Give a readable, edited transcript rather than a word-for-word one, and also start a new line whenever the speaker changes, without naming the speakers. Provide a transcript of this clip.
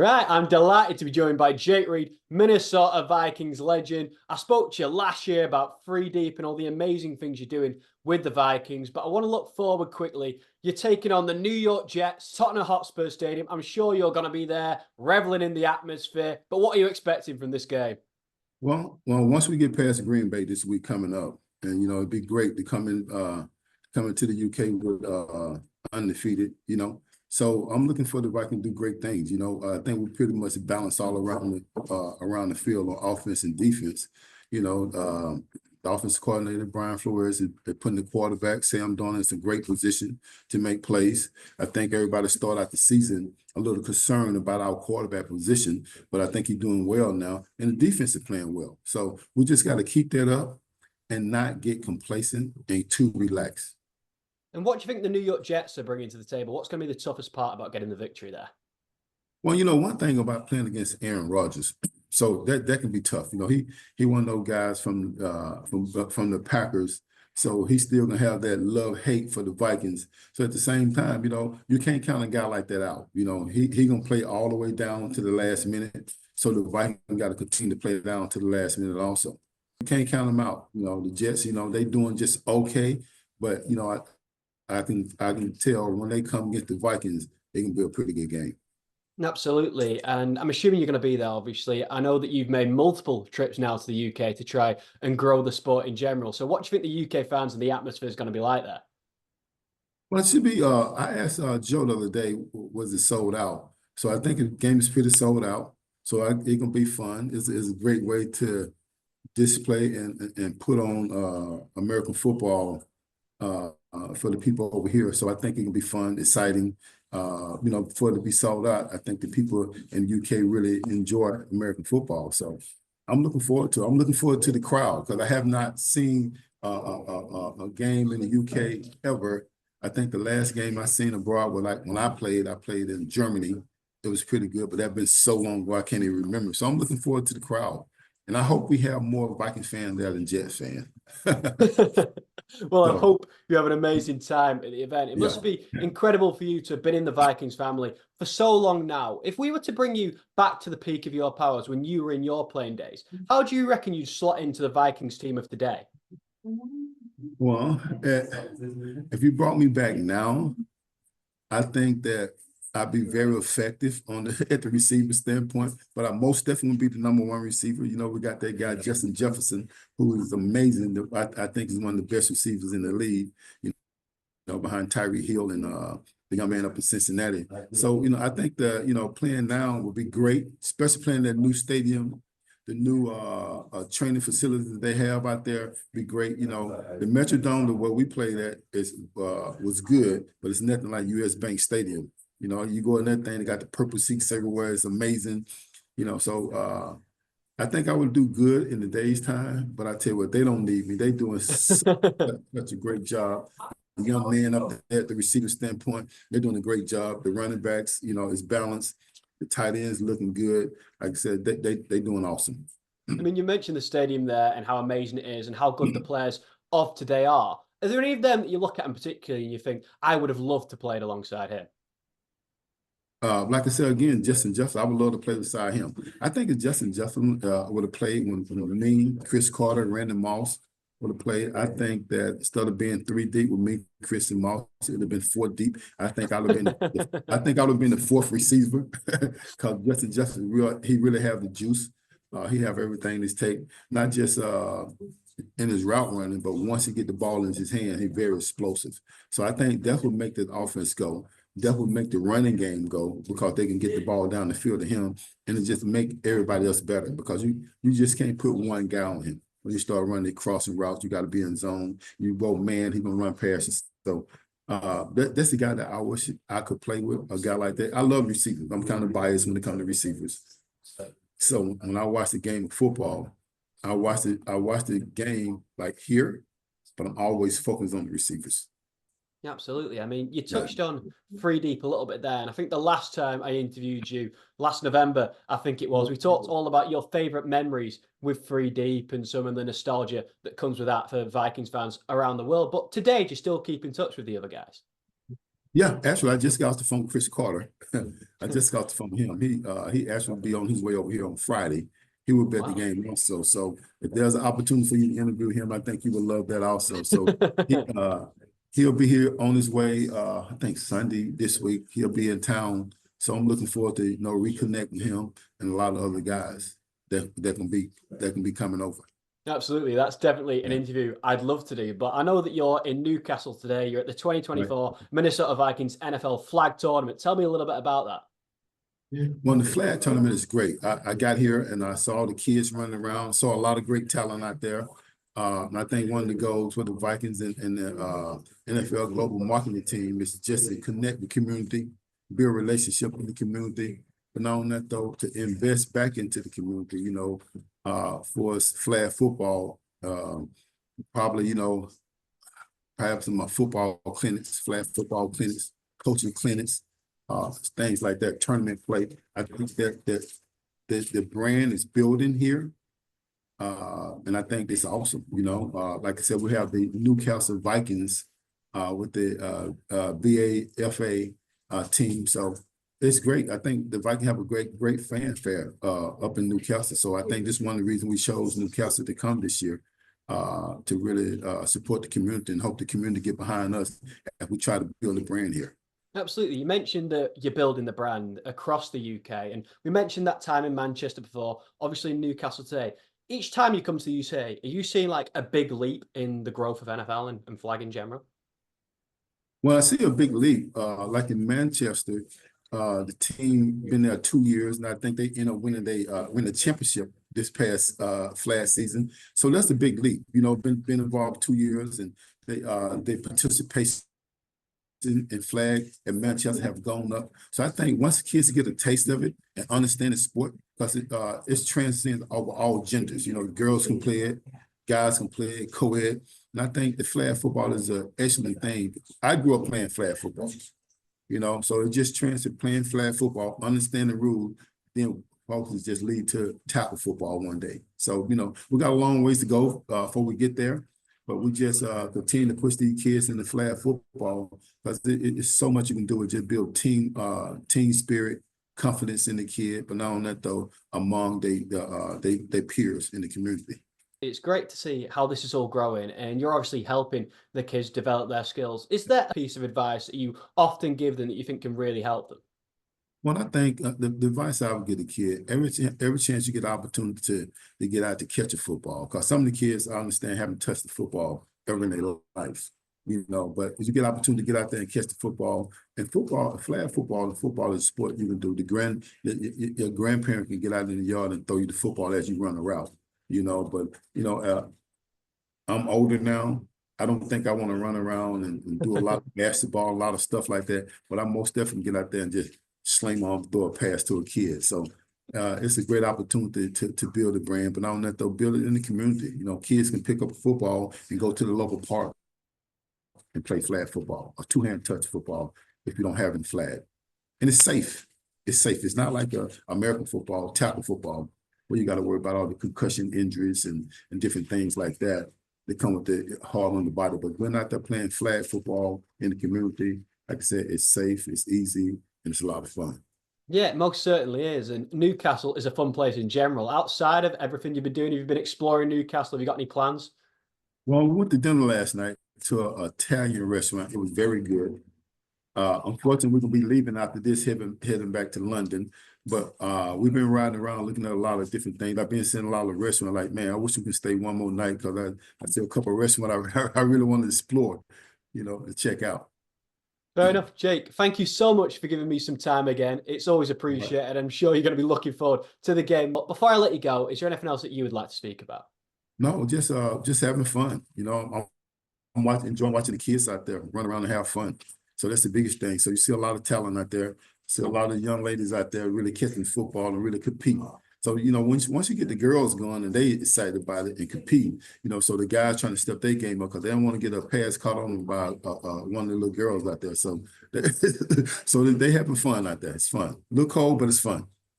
Right, I'm delighted to be joined by Jake Reed, Minnesota Vikings legend. I spoke to you last year about three deep and all the amazing things you're doing with the Vikings, but I want to look forward quickly. You're taking on the New York Jets, Tottenham Hotspur Stadium. I'm sure you're going to be there, reveling in the atmosphere. But what are you expecting from this game?
Well, once we get past Green Bay this week coming up, and it'd be great to come into the UK with undefeated. So I'm looking for the Vikings to do great things. I think we pretty much balance all around the field on offense and defense. The offensive coordinator Brian Flores is putting the quarterback Sam Darnold in a great position to make plays. I think everybody started out the season a little concerned about our quarterback position, but I think he's doing well now, and the defense is playing well. So we just got to keep that up and not get complacent and too relaxed.
And what do you think the New York Jets are bringing to the table? What's going to be the toughest part about getting the victory there?
Well, one thing about playing against Aaron Rodgers, so that can be tough. He one of those guys from the Packers, so he's still gonna have that love-hate for the Vikings. So at the same time, you can't count a guy like that out. He gonna play all the way down to the last minute. So the Vikings got to continue to play down to the last minute also. You can't count them out. The Jets, they doing just okay, but I can tell when they come against the Vikings, they can be a pretty good game.
Absolutely. And I'm assuming you're going to be there, obviously. I know that you've made multiple trips now to the UK to try and grow the sport in general. So what do you think the UK fans and the atmosphere is going to be like there?
Well, it should be. I asked Joe the other day, was it sold out? So I think the game is pretty sold out. So it's going to be fun. It's a great way to display and put on American football for the people over here. So I think it can be fun, exciting. For it to be sold out, I think the people in the UK really enjoy American football. So I'm looking forward to it. I'm looking forward to the crowd because I have not seen a game in the UK ever. I think the last game I seen abroad was like when I played in Germany. It was pretty good, but that's been so long ago I can't even remember. So I'm looking forward to the crowd. And I hope we have more Vikings fans there than Jets fans.
Well, I hope you have an amazing time at the event. It must be incredible for you to have been in the Vikings family for so long now. If we were to bring you back to the peak of your powers when you were in your playing days, how do you reckon you'd slot into the Vikings team of today?
Well, if you brought me back now, I think that I'd be very effective at the receiver standpoint, but I most definitely be the number one receiver. We got that guy, Justin Jefferson, who is amazing. I think he's one of the best receivers in the league, behind Tyree Hill and the young man up in Cincinnati. So, I think playing now would be great, especially playing that new stadium, the new training facilities that they have out there be great. The Metrodome, where we played at, was good, but it's nothing like US Bank Stadium. You go in that thing, they got the purple seats everywhere. It's amazing. So I think I would do good in the day's time, but I tell you what, they don't need me. They doing such a great job. The young men up there at the receiver standpoint, they're doing a great job. The running backs, it's balanced. The tight ends looking good. Like I said, they doing awesome.
I mean, you mentioned the stadium there and how amazing it is and how good the players of today are. Are there any of them that you look at in particular and you think, I would have loved to play alongside him?
Like I said again, Justin Jefferson, I would love to play beside him. I think if Justin Jefferson would have played when me, Cris Carter, Randy Moss would have played, I think that instead of being 3 deep with me, Chris and Moss, it would have been 4 deep. I think I would have been the fourth receiver because Justin Jefferson, he really have the juice. He have everything in his take, not just in his route running, but once he get the ball in his hand, he's very explosive. So I think that would make the offense go. That would make the running game go because they can get the ball down the field to him, and it just make everybody else better because you just can't put one guy on him. When you start running crossing routes, you got to be in zone. You go man, he's gonna run past you. So that's the guy that I wish I could play with, a guy like that. I love receivers. I'm kind of biased when it comes to receivers. So when I watch the game of football, I watch the game like here, but I'm always focused on the receivers.
Yeah, absolutely. I mean, you touched on 3 deep a little bit there. And I think the last time I interviewed you, last November, I think it was, we talked all about your favorite memories with 3 deep and some of the nostalgia that comes with that for Vikings fans around the world. But today, do you still keep in touch with the other guys?
Yeah, actually, I just got off the phone with Cris Carter. I just got off the phone with him. He actually will be on his way over here on Friday. He will be at the
Wow.
game also. So if there's an opportunity for you to interview him, I think you would love that also. So he he'll be here on his way. I think Sunday this week he'll be in town. So I'm looking forward to reconnecting him and a lot of other guys that can be coming over.
Absolutely. That's definitely an
Yeah.
interview I'd love to do. But I know that you're in Newcastle today. You're at the
Right.
2024 Minnesota Vikings NFL Flag Tournament. Tell me a little bit about that.
Yeah. Well, the flag tournament is great. I got here and I saw the kids running around, saw a lot of great talent out there. And I think one of the goals for the Vikings and the NFL global marketing team is just to connect the community, build relationship with the community, but not only that though, to invest back into the community, for us flag football, probably, perhaps some football clinics, flag football clinics, coaching clinics, things like that, tournament play. I think that the brand is building here. And I think it's awesome, like I said, we have the Newcastle Vikings with the BAFA team. So it's great. I think the Vikings have a great fanfare up in Newcastle. So I think this is one of the reasons we chose Newcastle to come this year to really support the community and hope the community get behind us as we try to build a brand here.
Absolutely. You mentioned that you're building the brand across the UK, and we mentioned that time in Manchester before, obviously in Newcastle today. Each time you come to the UK, are you seeing like a big leap in the growth of NFL and flag in general?
Well, I see a big leap. Like in Manchester, the team been there 2 years, and I think they end up winning win the championship this past flag season. So that's a big leap. Been involved 2 years, and they participation in flag and Manchester have gone up. So I think once kids get a taste of it and understand the sport, because it's transcends over all genders. Girls can play it, guys can play it, co-ed. And I think the flag football is an excellent thing. I grew up playing flag football, so it just transcends playing flag football, understand the rules, then hopefully just lead to tackle football one day. So, we got a long ways to go before we get there. But we just continue to push these kids in the flag football because it's so much you can do with just build team spirit, confidence in the kid, but not only that though, among their peers in the community.
It's great to see how this is all growing, and you're obviously helping the kids develop their skills. Is there a piece of advice that you often give them that you think can really help them?
Well, I think the advice I would give a kid, every chance you get an opportunity to get out to catch a football, because some of the kids, I understand, haven't touched the football ever in their life, but if you get an opportunity to get out there and catch the football, and football, flag football, and football is a sport you can do. Your grandparent can get out in the yard and throw you the football as you run a route, but, I'm older now. I don't think I want to run around and do a lot of basketball, a lot of stuff like that, but I most definitely get out there and just sling on, throw a pass to a kid. So it's a great opportunity to build a brand, but not only that, they'll build it in the community. Kids can pick up a football and go to the local park and play flag football, or two-hand touch football if you don't have any flag. And it's safe. It's safe. It's not like American football, tackle football, where you got to worry about all the concussion injuries and different things like that that come with the hard on the body. But we're not there playing flag football in the community. Like I said, it's safe, it's easy, and it's a lot of fun.
Yeah, it most certainly is. And Newcastle is a fun place in general. Outside of everything you've been doing, have you been exploring Newcastle? Have you got any plans?
Well, we went to dinner last night to an Italian restaurant. It was very good. Unfortunately, we're gonna be leaving after this, heading back to London. But we've been riding around looking at a lot of different things. I've been seeing a lot of restaurants. Like, man, I wish we could stay one more night because I see a couple of restaurants I really want to explore, to check out.
Fair enough, Jake. Thank you so much for giving me some time again. It's always appreciated. I'm sure you're going to be looking forward to the game. But before I let you go, is there anything else that you would like to speak about?
No, just having fun. Enjoying watching the kids out there run around and have fun. So that's the biggest thing. So you see a lot of talent out there. See a lot of young ladies out there really catching football and really compete. So, once you get the girls going and they excited about it and compete, so the guys trying to step their game up because they don't want to get a pass caught on them by one of the little girls out there. So, so they having fun out there. It's fun. A little cold, but it's fun.